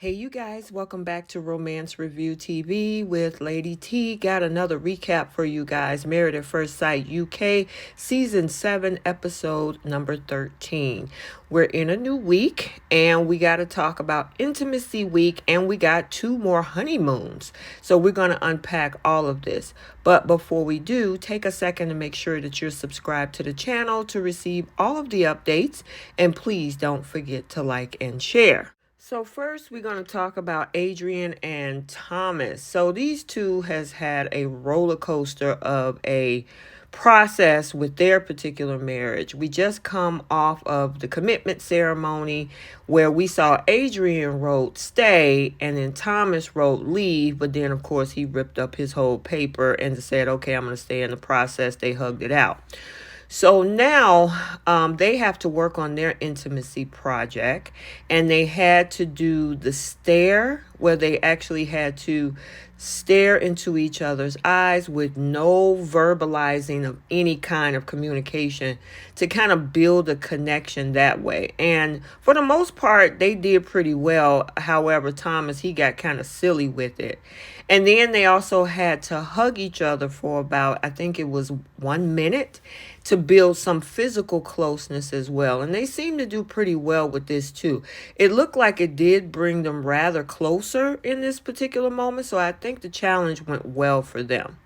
Hey, you guys, welcome back to Romance Review TV with Lady T. Got another recap for you guys. Married at First Sight UK, Season 7, Episode number 13. We're in a new week, and we got to talk about Intimacy Week, and we got 2 more honeymoons. So we're going to unpack all of this. But before we do, take a second to make sure that you're subscribed to the channel to receive all of the updates, and please don't forget to like and share. So first, we're going to talk about Adrian and Thomas. So these two has had a roller coaster of a process with their particular marriage. We just come off of the commitment ceremony where we saw Adrian wrote stay and then Thomas wrote leave, but then of course he ripped up his whole paper and said, okay, I'm going to stay in the process. They hugged it out. So now they have to work on their intimacy project, and they had to do the stare where they actually had to stare into each other's eyes with no verbalizing of any kind of communication to kind of build a connection that way. And for the most part, they did pretty well. However, Thomas, he got kind of silly with it. And then they also had to hug each other for about, I think it was 1 minute to build some physical closeness as well. And they seem to do pretty well with this too. It looked like it did bring them rather closer in this particular moment. So I think the challenge went well for them.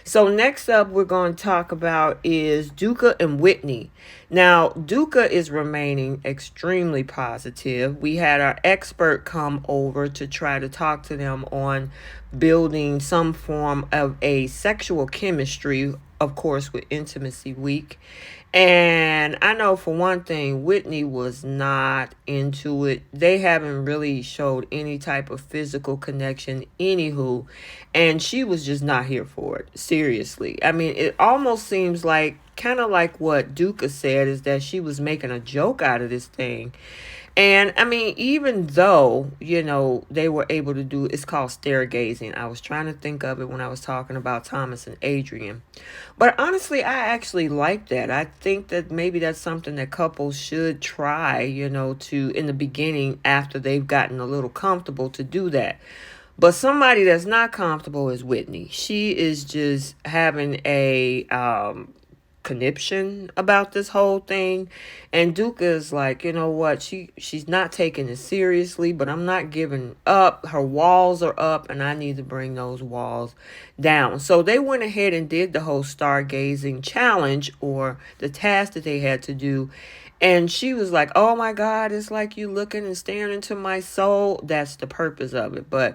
So next up we're going to talk about is Duka and Whitney. Now, Duka is remaining extremely positive. We had our expert come over to try to talk to them on building some form of a sexual chemistry, of course, with Intimacy Week. And I know for one thing, Whitney was not into it. They haven't really showed any type of physical connection, anywho. And she was just not here for it. Seriously. I mean, it almost seems like, kind of like what Duka said, is that she was making a joke out of this thing. And I mean, even though, they were able to do, it's called stargazing. I was trying to think of it when I was talking about Thomas and Adrian. But honestly, I actually like that. I think that maybe that's something that couples should try, to in the beginning after they've gotten a little comfortable to do that. But somebody that's not comfortable is Whitney. She is just having a conniption about this whole thing, and Duka is like, you know what, she's not taking it seriously, but I'm not giving up. Her walls are up and I need to bring those walls down. So they went ahead and did the whole stargazing challenge, or the task that they had to do. And she was like, oh my God, it's like you looking and staring into my soul. That's the purpose of it. But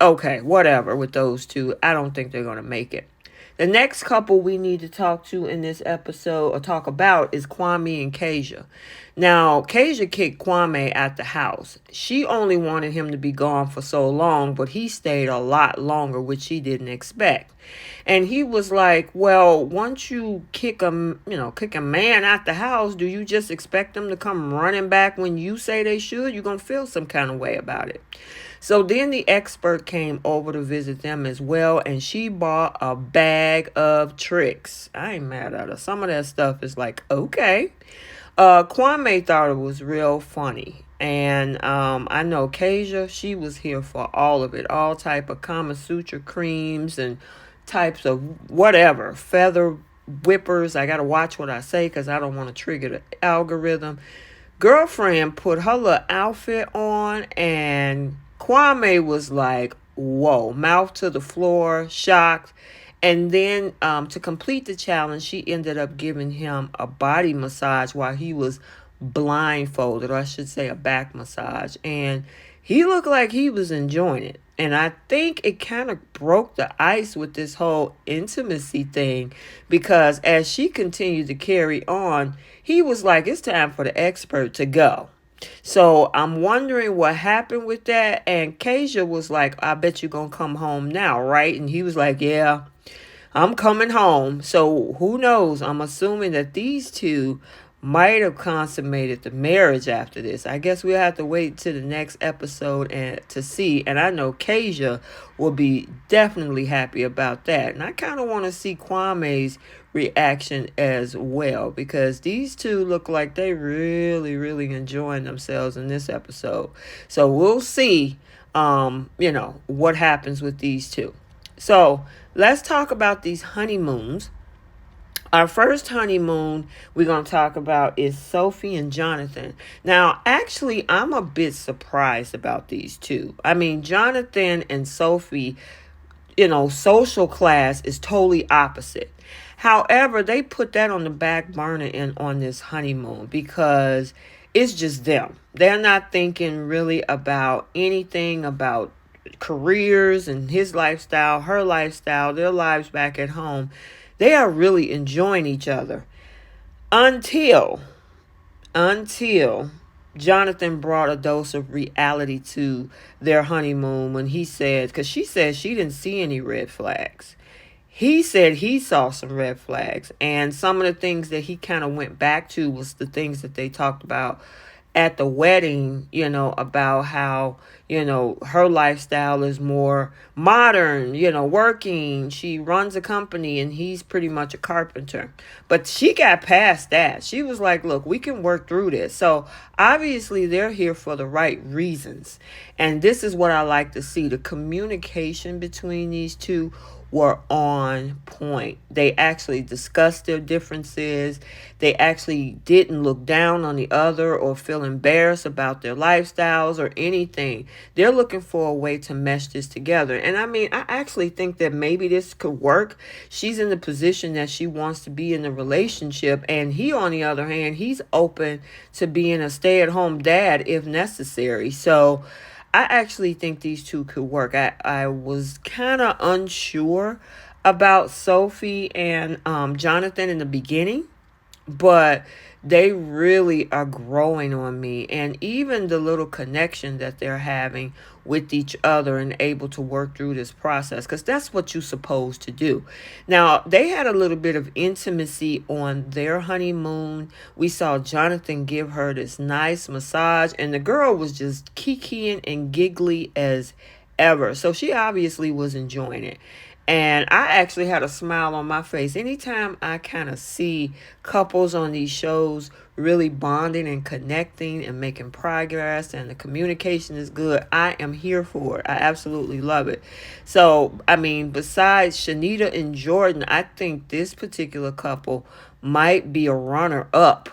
okay, whatever with those two. I don't think they're going to make it. The next couple we need to talk to in this episode, or talk about, is Kwame and Kasia. Now, Kasia kicked Kwame out the house. She only wanted him to be gone for so long, but he stayed a lot longer, which she didn't expect. And he was like, well, once you kick a man out the house, do you just expect them to come running back when you say they should? You're going to feel some kind of way about it. So then the expert came over to visit them as well, and she bought a bag of tricks. I ain't mad at her. Some of that stuff is like, okay. Kwame thought it was real funny. And I know Kasia, she was here for all of it. All type of Kama Sutra creams and types of whatever. Feather whippers. I got to watch what I say because I don't want to trigger the algorithm. Girlfriend put her little outfit on, and Kwame was like, whoa, mouth to the floor, shocked. And then to complete the challenge, she ended up giving him a body massage while he was blindfolded, or I should say a back massage. And he looked like he was enjoying it. And I think it kind of broke the ice with this whole intimacy thing, because as she continued to carry on, he was like, it's time for the expert to go. So I'm wondering what happened with that. And Kasia was like, I bet you're going to come home now, right? And he was like, yeah, I'm coming home. So who knows? I'm assuming that these two might have consummated the marriage after this. I guess we'll have to wait to the next episode and to see. And I know Kasia will be definitely happy about that. And I kind of want to see Kwame's reaction as well, because these two look like they really enjoying themselves in this episode. So we'll see what happens with these two. So let's talk about these honeymoons. Our first honeymoon we're going to talk about is Sophie and Jonathan. Now, actually, I'm a bit surprised about these two. I mean, Jonathan and Sophie, social class is totally opposite. However, they put that on the back burner on this honeymoon because it's just them. They're not thinking really about anything about careers and his lifestyle, her lifestyle, their lives back at home. They are really enjoying each other until Jonathan brought a dose of reality to their honeymoon when he said, because she said she didn't see any red flags. He said he saw some red flags, and some of the things that he kind of went back to was the things that they talked about at the wedding, about how, her lifestyle is more modern, working. She runs a company and he's pretty much a carpenter. But she got past that. She was like, look, we can work through this. So obviously they're here for the right reasons. And this is what I like to see. The communication between these two were on point. They actually discussed their differences. They actually didn't look down on the other or feel embarrassed about their lifestyles or anything. They're looking for a way to mesh this together. And I mean, I actually think that maybe this could work. She's in the position that she wants to be in a relationship. And he, on the other hand, he's open to being a stay-at-home dad if necessary. So I actually think these two could work. I was kind of unsure about Sophie and Jonathan in the beginning, but they really are growing on me. And even the little connection that they're having with each other and able to work through this process, because that's what you're supposed to do. Now, they had a little bit of intimacy on their honeymoon. We saw Jonathan give her this nice massage, and the girl was just kikiing and giggly as ever. So she obviously was enjoying it. And I actually had a smile on my face anytime I kind of see couples on these shows really bonding and connecting and making progress and the communication is good. I am here for it. I absolutely love it. So, I mean, besides Shanita and Jordan, I think this particular couple might be a runner-up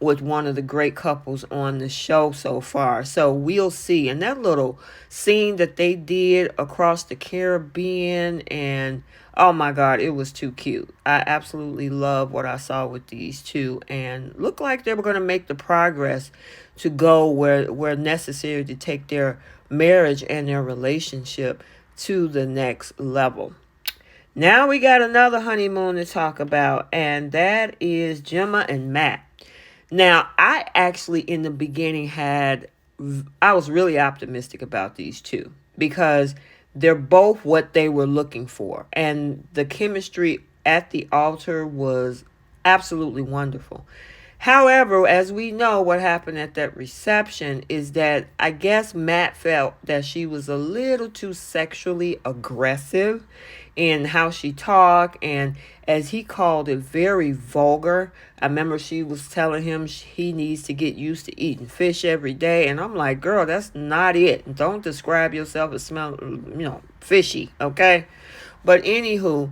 with one of the great couples on the show so far. So we'll see. And that little scene that they did across the Caribbean, and oh my God, it was too cute. I absolutely love what I saw with these two, and looked like they were going to make the progress to go where necessary to take their marriage and their relationship to the next level. Now we got another honeymoon to talk about, and that is Gemma and Matt. Now, I actually, in the beginning, I was really optimistic about these two because they're both what they were looking for. And the chemistry at the altar was absolutely wonderful. However, as we know, what happened at that reception is that I guess Matt felt that she was a little too sexually aggressive in how she talked, and as he called it, very vulgar. I remember she was telling him he needs to get used to eating fish every day, and I'm like, girl, that's not it. Don't describe yourself as fishy, okay? But anywho,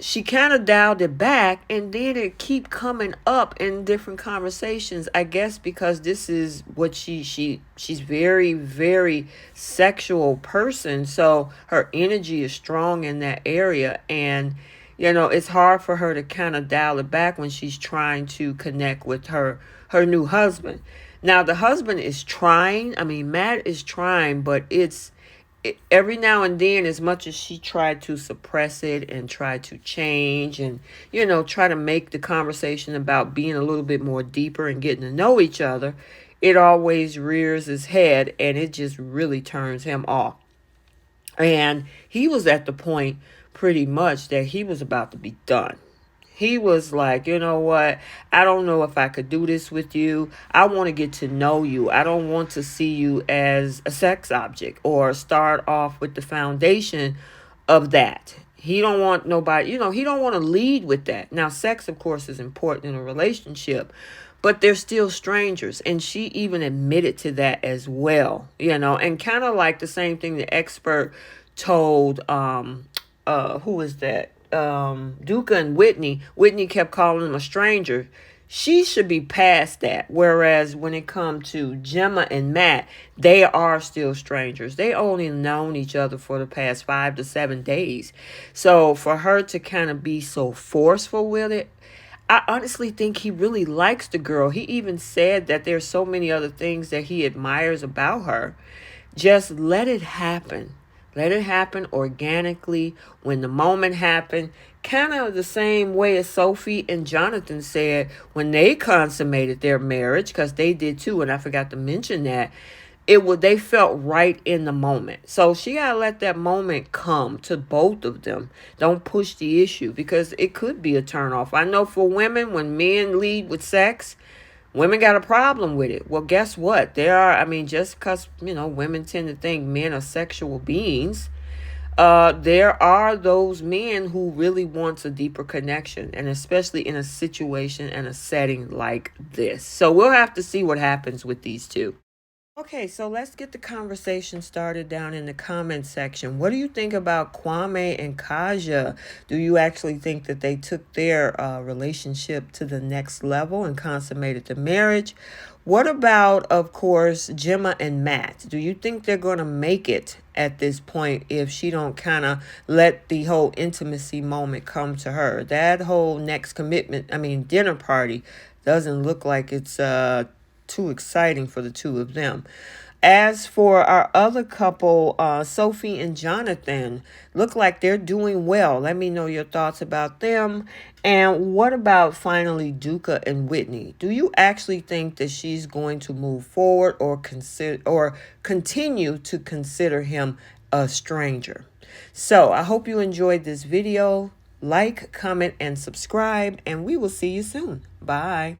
she kind of dialed it back, and then it keep coming up in different conversations. I guess because this is what she's very, very sexual person. So her energy is strong in that area. And, it's hard for her to kind of dial it back when she's trying to connect with her new husband. Now, the husband is trying. I mean, Matt is trying, but every now and then, as much as she tried to suppress it and try to change and, try to make the conversation about being a little bit more deeper and getting to know each other, it always rears its head and it just really turns him off. And he was at the point pretty much that he was about to be done. He was like, you know what? I don't know if I could do this with you. I want to get to know you. I don't want to see you as a sex object or start off with the foundation of that. He don't want nobody, he don't want to lead with that. Now, sex, of course, is important in a relationship, but they're still strangers. And she even admitted to that as well, and kind of like the same thing the expert told, who is that? Duka and Whitney. Whitney kept calling him a stranger. She should be past that. Whereas when it comes to Gemma and Matt, they are still strangers. They only known each other for the past 5 to 7 days. So for her to kind of be so forceful with it, I honestly think he really likes the girl. He even said that there's so many other things that he admires about her. Just let it happen. Let it happen organically when the moment happened. Kind of the same way as Sophie and Jonathan said when they consummated their marriage, because they did too, and I forgot to mention that. They felt right in the moment. So she gotta let that moment come to both of them. Don't push the issue because it could be a turnoff. I know for women, when men lead with sex, women got a problem with it. Well, guess what? Just because, women tend to think men are sexual beings, there are those men who really want a deeper connection, and especially in a situation and a setting like this. So we'll have to see what happens with these two. Okay, so let's get the conversation started down in the comment section. What do you think about Kwame and Kasia? Do you actually think that they took their relationship to the next level and consummated the marriage? What about, of course, Gemma and Matt? Do you think they're going to make it at this point if she don't kind of let the whole intimacy moment come to her? That whole next dinner party doesn't look like it's too exciting for the two of them. As for our other couple, Sophie and Jonathan, look like they're doing well. Let me know your thoughts about them. And what about finally Duka and Whitney? Do you actually think that she's going to move forward or continue to consider him a stranger? So I hope you enjoyed this video. Like, comment, and subscribe, and we will see you soon. Bye.